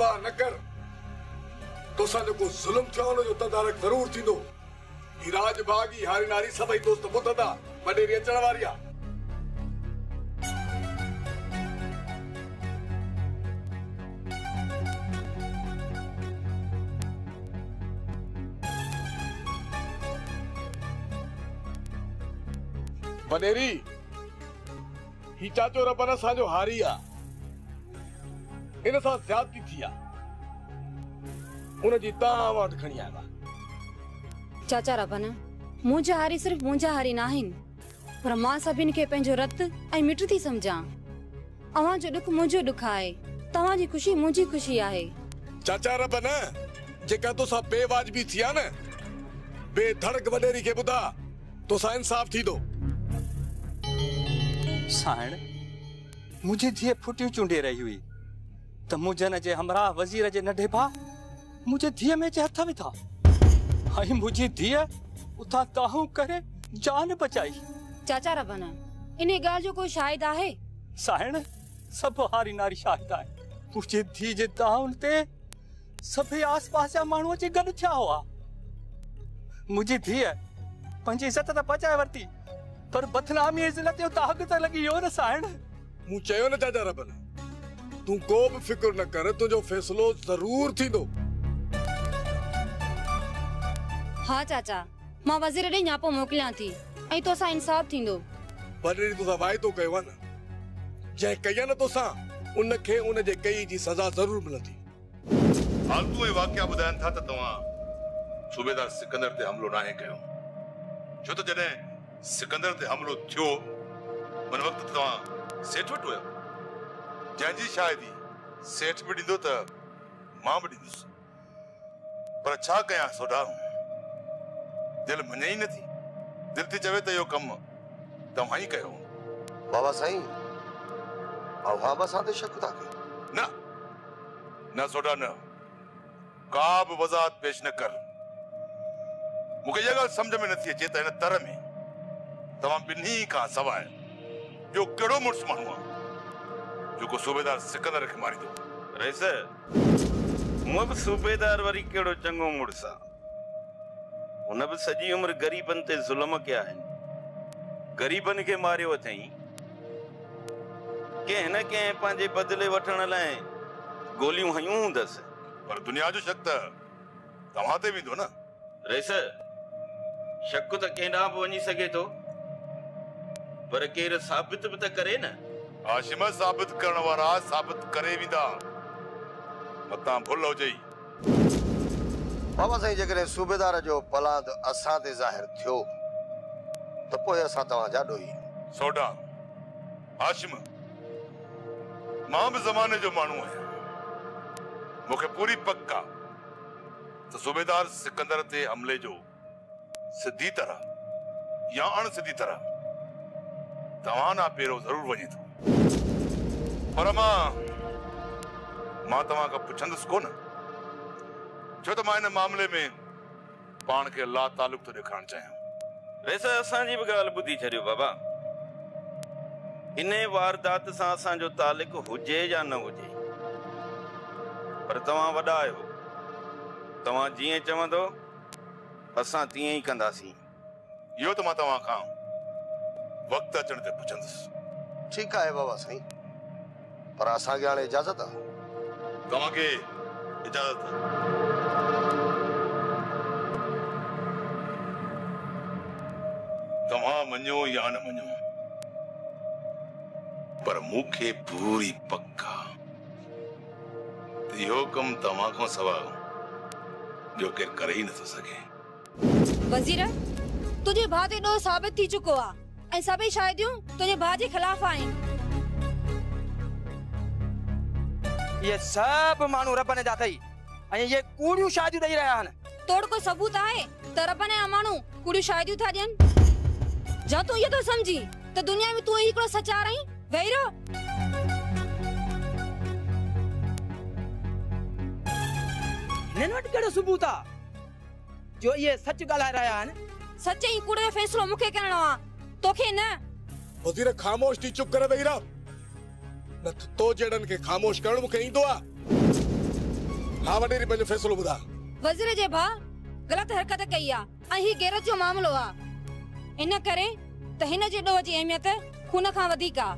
परवाह न कर। तोसां जेको ज़ुल्म थियो उन जो तदारक ज़रूर थींदो। ही राज भागी हारी नारी सभई दोस्त ॿुधंदा। वॾेरी अचण वारी आहे। वॾेरी ही चाचो रबन असांजो हारी आहे। इन सां ज़्यादती थी आहे। उनजी तव्हां वटि खणी आयो आहे। चाचा रबन मुंहिंजा हारी सिर्फ़ मुंहिंजा हारी न आहिनि, पर मां सभिनि खे पंहिंजो रत ऐं मिट थी सम्झां। अव्हांजो ॾुख मुंहिंजो ॾुख आहे, तव्हांजी ख़ुशी मुंहिंजी ख़ुशी आहे। चाचा रबन जेका तोसां बेवाजिबी थी आहे न, बेधड़क वॾेरी खे ॿुधा तोसां इंसाफ़ थींदो। साइण मुझे धीअ फुटियूं चूंडे रही हुई त मुंहिंजनि जे हमराह वज़ीर जे नंढे भाउ मुझे धीअ में जे हथ विधा ऐं मुंहिंजी धीअ उतां ताहूं करे जान बचाई। चाचा रबन इन ॻाल्हि जो कोई शाहिद आहे? साइण सभु हारी नारी शाहिद आहे। मुंहिंजी धीअ जे ताहुन ते सभई आस पास जा माण्हू अची गॾु थिया हुआ। मुंहिंजी धीअ पंहिंजी इज़त त बचाए वरिती, पर बदनामी इज़त जो दाग त लॻी वियो न साइण। मूं चयो न चाचा रबन, तूं को बि फिक्र न कर, तुंहिंजो फ़ैसिलो ज़रूर थींदो। हाँ चाचा, मां वज़ीर ॾे न्यापो मोकिलियां थी ऐं तोसां इंसाफ़ थींदो। वॾेरी तोसां वाइदो कयो आहे न, जंहिं कई आहे न तोसां उनखे उन जे कई जी सज़ा ज़रूर मिलंदी। फालतू ऐं वाक़िया ॿुधाइनि था त तव्हां सूबेदार सिकंदर ते हमलो नाहे कयो, छो त जॾहिं सिकंदर ते हमलो थियो उन वक़्तु तव्हां सेठ वटि वियो, जंहिंजी शायदि सेठ बि ॾींदो त मां बि ॾींदुसि, पर छा कयां सोढा, दिलि मञे ई नथी। दिलि थी चवे त इहो कमु तव्हां ई कयो। बाबा साईं अवाम सां ते शक था कयो? न न सोढा न, का बि वज़ाहत पेश न कर। मूंखे इहा ॻाल्हि सम्झ में नथी अचे त हिन तर में तव्हां ॿिन्ही खां सवाइ ॿियो कहिड़ो मुड़ुसु माण्हू आहे जेको सूबेदार सिकंदर खे मारींदो? रईस हूअं बि सूबेदार वरी कहिड़ो चङो मुड़ुसु आहे। हुन बि सॼी उमिरि ग़रीबनि ते ज़ुल्म कया आहिनि, ग़रीबनि खे मारियो अथई। कंहिं न कंहिं पंहिंजे बदिले वठण लाइ गोलियूं हयूं हूंदसि, पर दुनिया जो शक त तव्हां ते वेंदो न। रईस शक त केॾांहुं बि वञी सघे थो, पर केरु साबित बि त करे न। हाशिम साबित करण वारा साबित करे वेंदा, मतां भुल हुजई। बाबा साईं जेकॾहिं सूबेदार जो पलांद असां ते ज़ाहिर थियो त पोइ असां तव्हांजा ॾोही। सोढा हाशिम, मां बि ज़माने जो माण्हू आहियां, मूंखे पूरी पक आहे त सूबेदार सिकंदर ते हमले जो सिधी तरह या अण सिधी तरह तव्हां ना पहिरियों ज़रूर वञे थो, पर मां तव्हां खां पुछंदुसि कोन, छो त मां हिन मामले में पाण खे ला तालुक थो ॾेखारणु चाहियां। वैसे असांजी बि ॻाल्हि ॿुधी छॾियो बाबा, इन वारदात सां असांजो तालुक हुजे या न हुजे, पर तव्हां वॾा आहियो, तव्हां जीअं चवंदो असां तीअं ई कंदासीं। इहो त मां तव्हां खां वक़्तु अचण ते पुछंदुसि। ठीकु आहे बाबा साईं, पर असांखे हाणे इजाज़त आहे। तव्हांखे इजाज़त आहे। तव्हां मञो या न मञो, पर मूंखे पूरी पक आहे त इहो कमु तव्हां खां सवाइ ॿियो केरु करे ई नथो सघे। वज़ीर तुंहिंजे भाउ ते ॾोह साबित थी चुको आहे ऐं सभई शाहिदियूं तुंहिंजे भाउ जे ख़िलाफ़ आहिनि। ये सब माण्हू रबन जा अथई ऐं ये कूड़ियूं शादियूं ॾेई रहिया आहिनि। तोड़ कोई सबूत आहे त रबन जा माण्हू कूड़ियूं शादियूं था ॾियनि? जा तूं इहो थो सम्झी त दुनिया में तूं ई हिकिड़ो सचार आहीं? वेही रहो। हिननि वटि कहिड़ो सबूत आहे जो ये सच ॻाल्हाए रहिया आहिनि? सच ऐं कूड़ जो फ़ैसिलो मूंखे करणो आहे, तोखे न। वज़ीर ख़ामोश थी चुप करे वेही रह, न तो जहिड़नि खे ख़ामोश करणु मूंखे ईंदो आहे। हाँ वडेरी पंहिंजो फ़ैसिलो ॿुधा। वज़ीर जे भाउ ग़लत हरकत कई आ ऐं ही गैरत जो मामलो आ। इन करे त हिन जे ॾोह जी अहमियत खून खां वधीक आ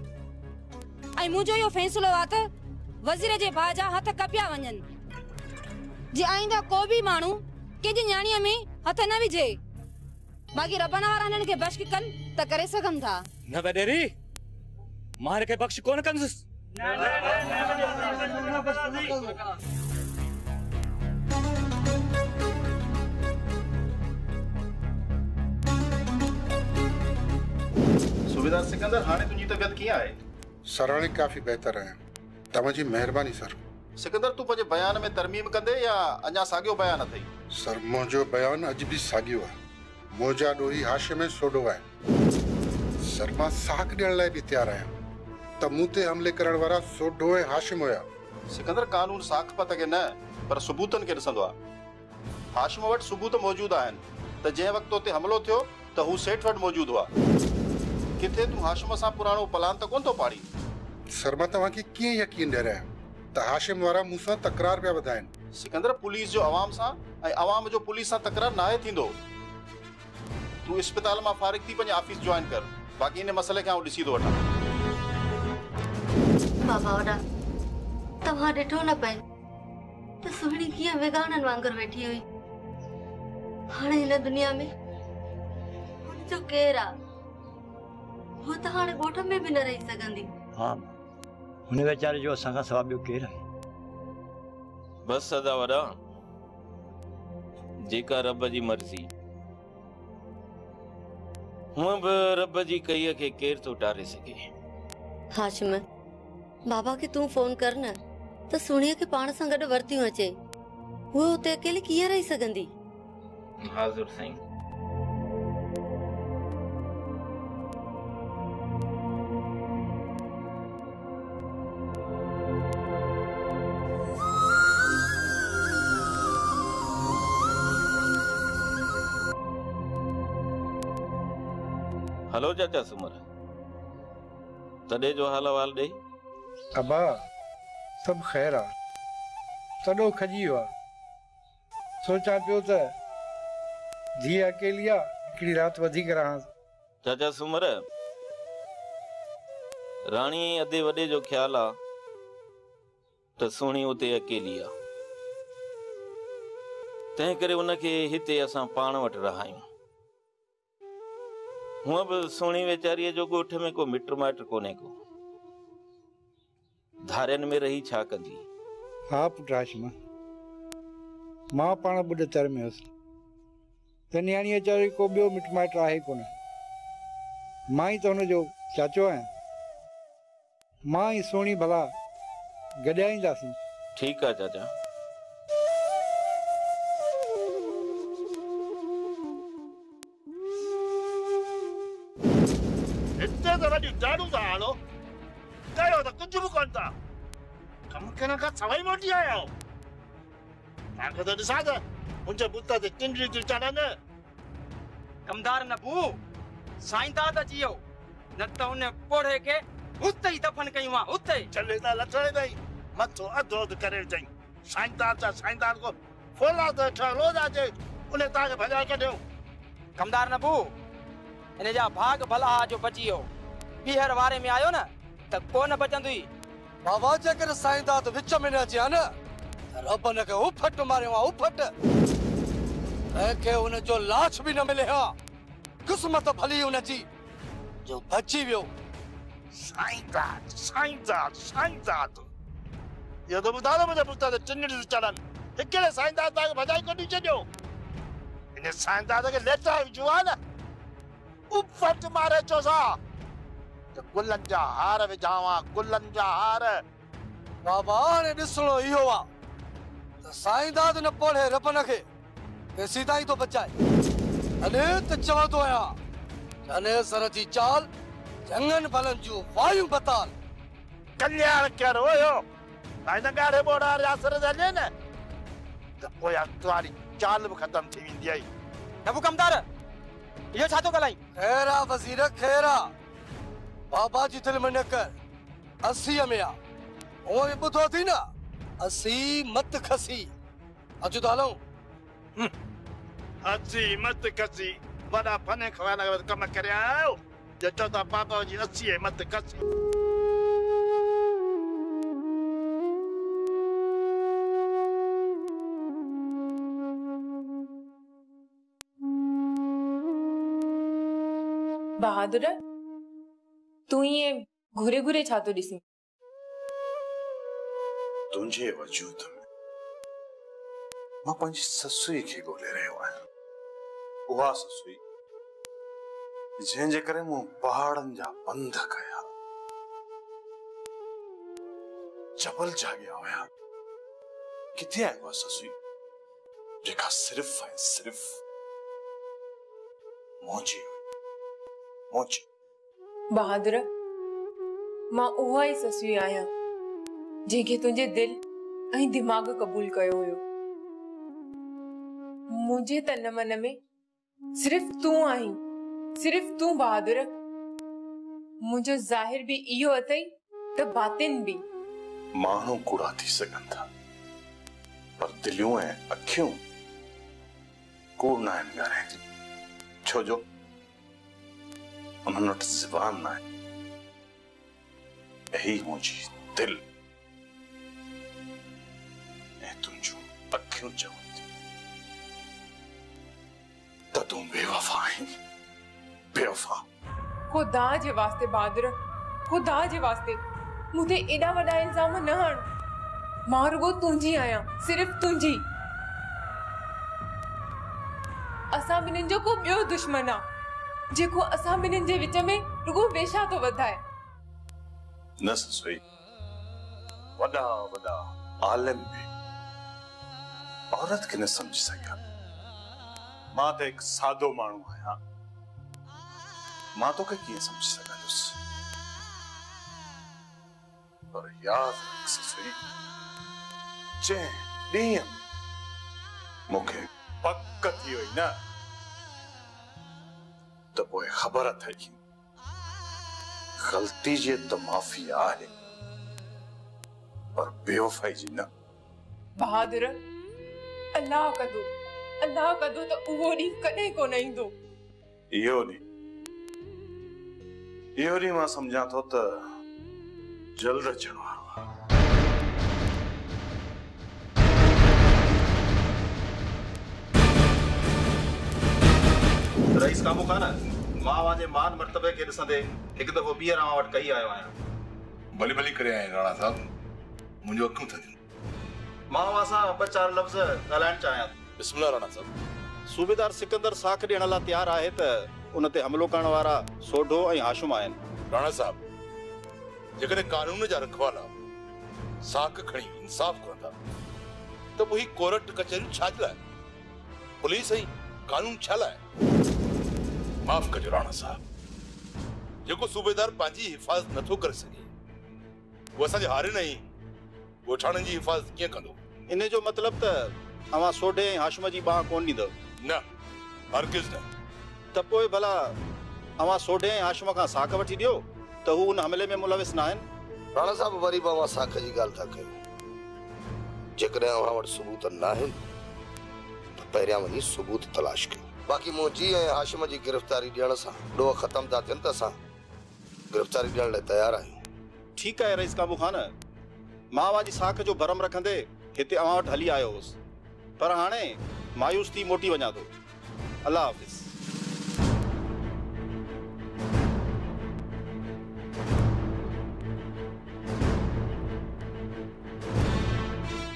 ऐं मुंहिंजो इहो फ़ैसिलो आ त वज़ीर जे भाउ जा हथ कपिया वञनि। जे आईंदा को बि माण्हू कंहिंजी न्याणीअ में हथ न विझे। बाक़ी रबना वारा हिननि खे बख्श कनि त करे सघनि था। न वडेरी मां हिन खे बख्श कोन कंदुसि। सूबेदार सिकंदर हाणे तुंहिंजी तबियत कीअं आहे? सर हाणे काफ़ी बहितर आहियां। तव्हांजी महिरबानी सर। सिकंदर तूं पंहिंजे बयान में तरमीम कंदे या अञा साॻियो बयान अथई? सर मुंहिंजो बयान अॼु बि साॻियो आहे। मुंहिंजा ॾोही हाशिम ऐं सोडो आहिनि। सर मां साख ॾियण लाइ बि तयारु आहियां त मूं ते हमले करण वारा सोडो ऐं हाशिम हुया। सिकंदर कानून साख पत खे न पर सबूतनि खे ॾिसंदो आहे। हाशिम वटि सबूत मौजूदु आहिनि त जंहिं वक़्तु उते हमलो थियो त हू सेठ वटि मौजूदु हुआ। किथे तूं हाशिम सां पुराणो प्लान त कोन थो पाड़ी? सर मां तव्हांखे कीअं यकीन ॾियारियां त हाशिम वारा मूंसां तकरार पिया वधाइनि। सिकंदर पुलिस जो अवाम सां ऐं अवाम जो पुलिस सां तकरार नाहे थींदो। तूं इस्पताल मां फारिग थी पंहिंजी ऑफिस ज्वाइन कर। बाक़ी इन मसइले खे आउं ॾिसी थो वठां। बाबा वॾा तव्हां ॾिठो न पए त सुहिणी कीअं वेगाननि वांगुरु वेठी हुई। हाणे हिन दुनिया में हुनजो केरु आहे? हू त हाणे ॻोठ में बि न रही सघंदी। हाँ हुन वीचारे जो असांखां सवाइ ॿियो केरु आहे? बस सदा वॾा जेका रब जी मर्ज़ी। हूअं बि रब जी कईअ खे केरु थो टारे सघे। हाशिम बाबा खे तूं फोन कर न त सुणीअ खे पाण सां गॾु वरतियूं अचे। हूअ हुते अकेले कीअं रही सघंदी? हाज़ुर साईं। हेलो चाचा सुमर तॾे जो हाल अहवाल ॾे। अबा सभु ख़ैर आहे। सॼो खजी वियो आहे। सोचां पियो त धीअ अकेली आहे हिकिड़ी राति वधीक रहांसि। चाचा सुमर राणी अधे वॾे जो ख़्यालु आहे त सुहिणी उते अकेली आहे। तंहिं करे उनखे हिते असां पाण वटि रहायूं। हूअं बि सुहिणी वेचारीअ जो ॻोठ में को मिट माइट कोन्हे को। धारियनि में रही छा कंदी? हा पुटु हाशिम मां पाण ॿुढ तर में हुअसि त न्याणीअ वीचारे को ॿियो मिट माइट आहे कोन। मां ई त हुनजो चाचो आहियां। मां ई सुहिणी भला गॾियाईंदासीं। ठीकु आहे चाचा। हिते त वॾी ॾाढो था हालो कयो त कुझु बि कोन था। कमु करण खां सवाइ मोटी आया आहियो। तव्हांखे त ॾिसां त मुंहिंजे बुत ते टिंडली थियूं चढ़नि। कमदार नबू साईंदा त अची वियो न त उन पोड़े खे हुते ई दफ़न कयूं आहे। हुते चले त लथड़े ताईं मथो अधु अधु करे विझई। साईंदार को फोला त ठहलो अचे उन तव्हांखे भॼाए कढियो। कमदार नबू इन जा भाग भला जो बची वियो। ॿीहर वारे में आयो न त कोन बचंदी। बाबा जेकर साईंदा त विच में न अची हा न रब न के उफट मारियो आहे उफट। ऐं हुन जो लाश बि न मिले हा। क़िस्मत भली हुनजी जो बची वियो। साईंदार इहो त ॿुधायो मुंहिंजे पुट ते टिंडली चढ़नि। हिकिड़े साईंदार तव्हांखे भॼाए कढी छॾियो। इन साईंदार खे लेटा विझो आहे न उफट मारे चोसा त गुलनि जा हार विझावा गुलनि जा हार। बाबा हाणे ॾिसणो इहो आहे त साईंदाद न पोड़े रबन खे के सीधा ई थो बचाए। अने त चवंदो आहियां अने सर जी चाल जंगन भलन जूं वायूं बताल। कल्याण कर हुयो हिन ॻाढ़े ॿोड़ा असर हले न त पोइ तुम्हारी चाल बि ख़तम थी वेंदी आहे। नबू कमदार इहो छा थो ॻाल्हाई? खैर आहे वज़ीर खैर आहे। बाबा जी दिलि में न कर 80 में आहे। उहो ॿुधो थी न असी मत खसी अचो तो हलूं असी मत खसी वॾा फने खवाना कम करे आयो जो था पापा जी असी मत खसी बहादुर तू ये घुरे घुरे छा तो ॾिसी तुंहिंजे वजूद में मां पंहिंजी ससुई खे ॻोल्हे रहियो आहियां उहा ससुई जंहिंजे करे मूं पहाड़नि जा पंध कया जबल जाॻिया हुया किथे आहे उहा ससुई जेका सिर्फ़ ऐं सिर्फ़ मुंहिंजी मुंहिंजी बहादुर मां उहा ई ससुई आहियां जंहिंखे तुंहिंजे दिल ऐं दिमाग़ क़बूल कयो हुयो मुंहिंजे तन मन में सिर्फ़ तूं आहीं सिर्फ़ तूं बहादुर मुंहिंजो ज़ाहिर बि इहो अथई त बातिन बि माण्हू कूड़ा थी सघनि था पर दिलियूं ऐं अखियूं कूड़ न आहिनि ॻाल्हाइनि छो जो उन्हनि वटि ज़ुबान न आहे यही मुंहिंजी दिल ऐं तुंहिंजूं अखियूं चवनि थियूं त तूं बेवफा आहीं बेवफा खुदा जे वास्ते बहादुर खुदा जे वास्ते मुझे एडा वडा इल्जाम न हण मां रुगो तुंहिंजी आहियां सिर्फ़ तुंहिंजी असां ॿिन्हिनि जो को ॿियो दुश्मन आहे जेको असां ॿिन्हिनि जे विच में रुगो वेशा तो वधाए न ससुई वॾा वॾा आलिम भी औरत खे न समझी सघिया मां त हिकु सादो माण्हू आहियां मां तोखे कीअं समझी सघंदुसि पर यादि रख ससुई जंहिं ॾींहं मूंखे पक थी वई न त पोइ ख़बर अथई ग़लती जे त माफ़ी आहे पर बेवफाई जी न बहादुर अल्लाह कदो त उहो ॾींहुं कॾहिं कोन ईंदो इहो ॾींहुं मां सम्झां थो त जल्द अचण वारो आहे रईस कामू खान मां वाजे मान मर्तबे के ॾिसंदे हिकु दफ़ो ॿीहर मां वटि कही आयो आहियां भली भली करे आया राणा साहब मुंहिंजो अखियूं थदियूं मां असां ॿ चारि लफ़्ज़ ॻाल्हाइण चाहियां बिस्मिल्लाह राणा साहब सूबेदार सिकंदर साख ॾियण लाइ तयारु आहे त उन ते हमलो करण वारा सोढो ऐं हाशिम आहिनि राणा साहब जेकॾहिं कानून जा रखवाला साख खणी इंसाफ़ करंदा त पोइ कोर्ट कचहरियूं छा जे लाइ पुलिस ऐं कानून छा लाइ माफ़ कजो राणा साहब जेको सूबेदार पंहिंजी हिफ़ाज़त नथो करे सघे उहो असांजे हारे नहीं ॻोठाणनि जी हिफ़ाज़त कीअं कंदो इन जो मतिलब त अवां सोढे ऐं हाशिम जी बाह कोन ॾींदव न हरगिज़ न त पोइ भला अवां सोढे ऐं हाशिम खां साख वठी ॾियो त हू उन हमले में मुलविस न आहिनि राणा साहब वरी बि अवां साख जी ॻाल्हि था कयो जेकॾहिं अवां वटि सबूत न आहिनि त पहिरियां वञी सबूत तलाश कयो बाक़ी मुंहिंजी ऐं हाशिम जी गिरफ़्तारी ॾियण सां ॾोह ख़तम था थियनि त असां गिरफ़्तारी ॾियण लाइ तयारु आहियूं ठीकु आहे रईस काबू खान मां वाजी साख जो भरम रखंदे हिते अवां वटि हली आयो हुउसि पर हाणे मायूस थी मोटी वञा थो अल्लाह हाफ़िज़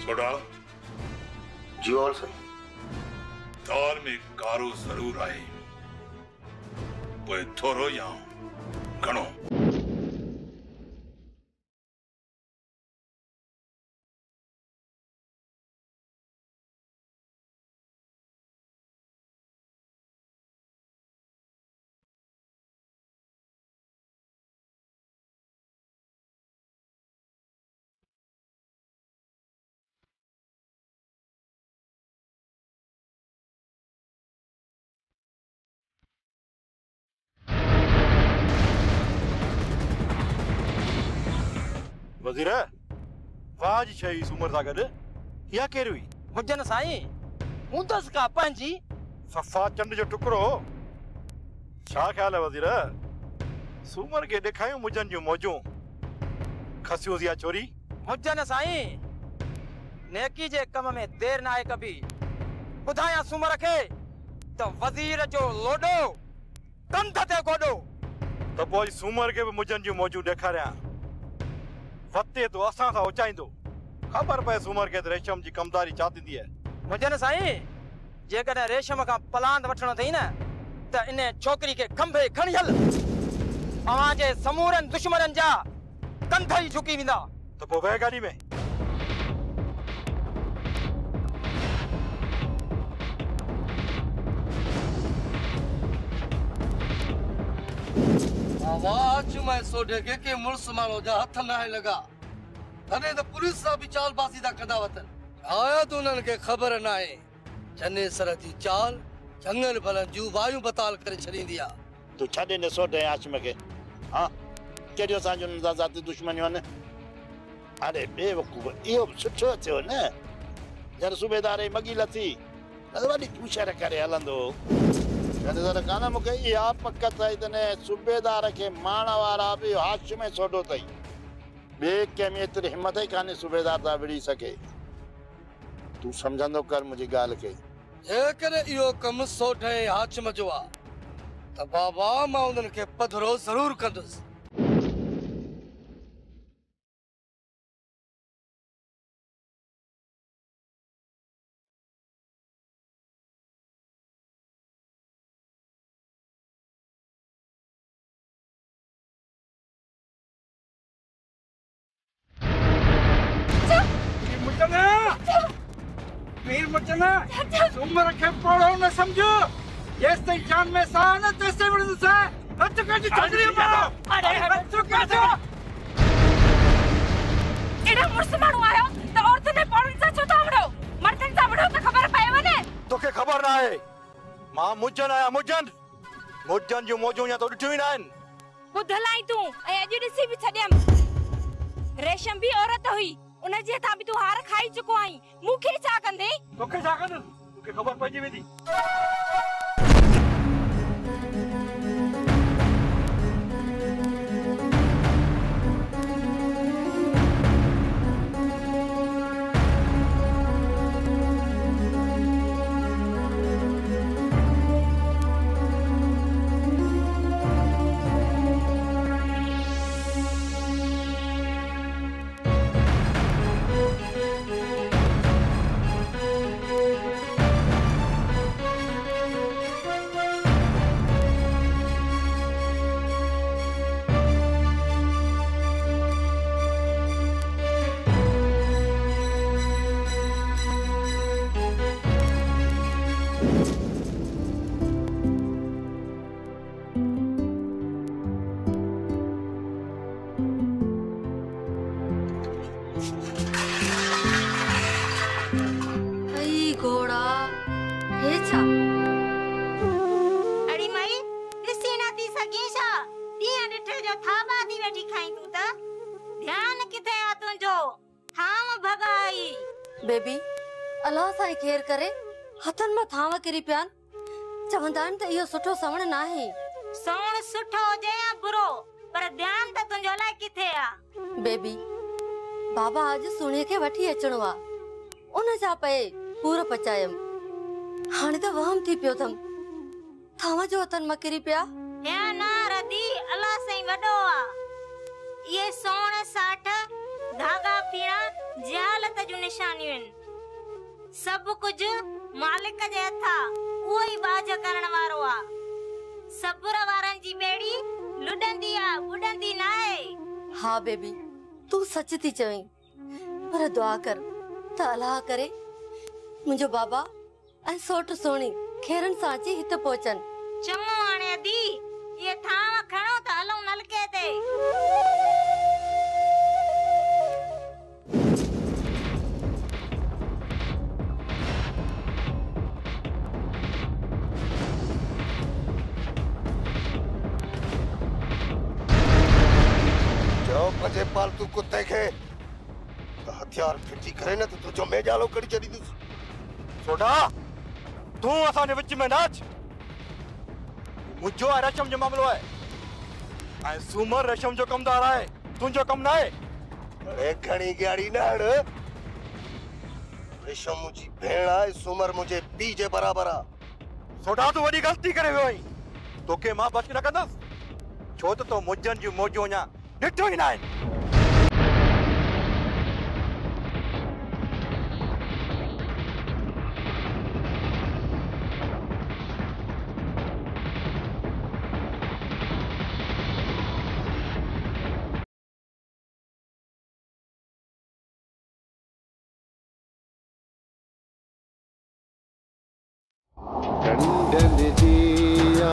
सोडा जी और सही दौर में कारो जरूर आहे पोइ थोरो या घणो वज़ीर वाह जी शई सूमर सां गॾु इहा केरु हुई? हुजन साईं हूंदसि का पंहिंजी सफ़ा चंड जो टुकड़ो। छा ख़्याल है वज़ीर? सूमर खे ॾेखारियूं मुजनि जूं मौजूं खसियूं या चोरी? हुजन साईं नेकी जे कम में देर ना आहे कभी। ॿुधायां सूमर खे त वज़ीर जो लोडो कंध ते गोॾो। त पोइ सूमर खे बि मुजनि जूं मौजूं ॾेखारियां। वते तो असां सां उचाईंदो। ख़बर पए सूमर खे त रेशम जी कमदारी छा थींदी आहे। हुजन साईं जेकॾहिं रेशम खां पलांद वठणो अथई न त इन छोकिरी खे खंभे खणी हल। अव्हांजे समूरनि दुश्मननि जा कंध ई झुकी वेंदा। त पोइ वेह गाॾी में। आवाज में सोडे के मुड़स मानो जा हथ ना है लगा। तने तो पुलिस सा भी चाल बासी दा कदा वतन। आया तो उन्हनि खे ख़बर ना है। चने सर जी चाल चंगन भलन जू वायु बताल करे छड़ींदी आ। तू छडे ने सोडे आशम के। हां केडियो सांजो जाती दुश्मनियों ने। अरे बेवकूफ इहो सुठो थियो न। जर सूबेदार मगी लथी न वडी पूछर करे हलंदो। जर काना मुके या पक्का थई तने सूबेदार के माण वारा भी हाशिम में सोडो थई। बे के में एतरी हिम्मत ही काने सूबेदार दा विड़ी सके। तू समझंदो कर मुजी गाल के। जेकरे इहो कम सोडे हाशिम जो आ त बाबा मां उन्हनि खे पधरो जरूर कंदुसि। मीर मुचना सूमर खे पड़ो न समझो। जेस ताईं जान में सा न तेस ताईं वणंदो सा। हथ कढी छडरी मारो। अरे हथ कढो। एड़ा मुर्स माण्हू आयो त औरत ने पड़न सा छो तावड़ो। मर्दन सा वड़ो त खबर पए वने। तोखे खबर ना आहे। मां मुजन आया मुजन जूं मौजूं या तो ॾिठियूं ई न आहिनि। ॿुधलाई तूं ऐं अॼु ॾिसी बि छॾियम। रेशम भी औरत हुई उन जे ता भी तू हार खाई चुको आई। मुखे छा कंदे? तोखे छा कंदे? तोखे खबर पइजी वेंदी। बेबी अल्लाह साईं खेर करे हथन में थाव किरी पियान। चवंदा आहिनि त इहो सुठो सवण न आहे। सवण सुठो हुजे या बुरो पर ध्यान त तुंहिंजो लाइ किथे आ। बेबी बाबा आज सुणे के वठी अचणो आ। उन जा पे पूरो पचायम। हाणे त वहम थी पियो थम थाव जो हथन में किरी पिया। या ना रदी अल्लाह साईं वडो आ। ये सोण साठ धागा पीणा जालत जो निशानियूं आहिनि। सब कुछ मालिक जे हथा उहो ई बाज करण वारो आ। सब्र वारन जी बेड़ी लुडंदी आ बुडंदी ना आहे। हाँ बेबी तू सच थी चवई पर दुआ कर त अल्लाह करे मुंहिंजो बाबा ऐं सोट सोणी खेरन सां अची हिते पहुचन। चङो हाणे दी ये थाव खणो त हलूं नलके ते। जो पजे पालतू कुत्ते के हथियार फिटी करे न तो तुझो मेजालो कड़ी चढ़ी दिस सोडा तू असाने विच में नाच मुझो रेशम जो मामलो है ऐं सूमर रेशम जो कमदार है तुझो कम ना है अरे घणी गाड़ी नाड़ रेशम मुझी भेण है सूमर मुझे पी जे बराबर आ सोडा तू वडी गलती करे वियो आई तोके मां बच न कंदस छो तो मुजन जी मोजो न्या डिठो ही ना है टंडन जी